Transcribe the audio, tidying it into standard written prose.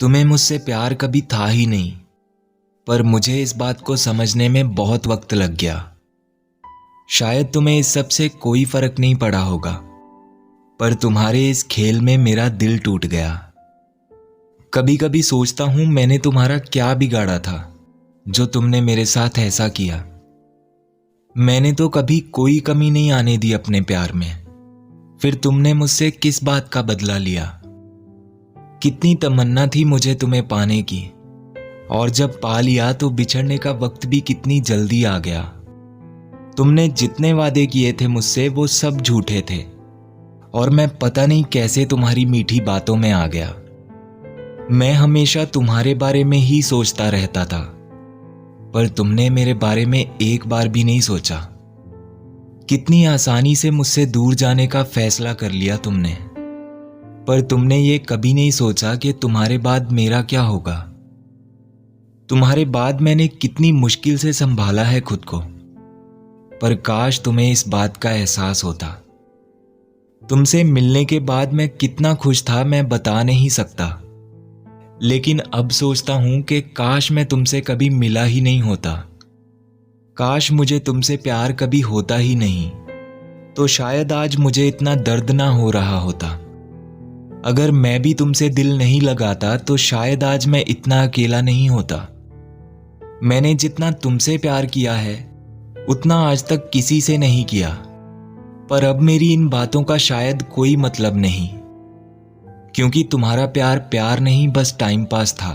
तुम्हें मुझसे प्यार कभी था ही नहीं, पर मुझे इस बात को समझने में बहुत वक्त लग गया। शायद तुम्हें इस सब से कोई फर्क नहीं पड़ा होगा, पर तुम्हारे इस खेल में मेरा दिल टूट गया। कभी कभी सोचता हूं मैंने तुम्हारा क्या बिगाड़ा था जो तुमने मेरे साथ ऐसा किया। मैंने तो कभी कोई कमी नहीं आने दी अपने प्यार में, फिर तुमने मुझसे किस बात का बदला लिया। कितनी तमन्ना थी मुझे तुम्हें पाने की, और जब पा लिया तो बिछड़ने का वक्त भी कितनी जल्दी आ गया। तुमने जितने वादे किए थे मुझसे वो सब झूठे थे, और मैं पता नहीं कैसे तुम्हारी मीठी बातों में आ गया। मैं हमेशा तुम्हारे बारे में ही सोचता रहता था, पर तुमने मेरे बारे में एक बार भी नहीं सोचा। कितनी आसानी से मुझसे दूर जाने का फैसला कर लिया तुमने, पर तुमने ये कभी नहीं सोचा कि तुम्हारे बाद मेरा क्या होगा। तुम्हारे बाद मैंने कितनी मुश्किल से संभाला है खुद को, पर काश तुम्हें इस बात का एहसास होता। तुमसे मिलने के बाद मैं कितना खुश था मैं बता नहीं सकता, लेकिन अब सोचता हूं कि काश मैं तुमसे कभी मिला ही नहीं होता। काश मुझे तुमसे प्यार कभी होता ही नहीं, तो शायद आज मुझे इतना दर्द ना हो रहा होता। अगर मैं भी तुमसे दिल नहीं लगाता तो शायद आज मैं इतना अकेला नहीं होता। मैंने जितना तुमसे प्यार किया है उतना आज तक किसी से नहीं किया, पर अब मेरी इन बातों का शायद कोई मतलब नहीं, क्योंकि तुम्हारा प्यार प्यार नहीं बस टाइम पास था।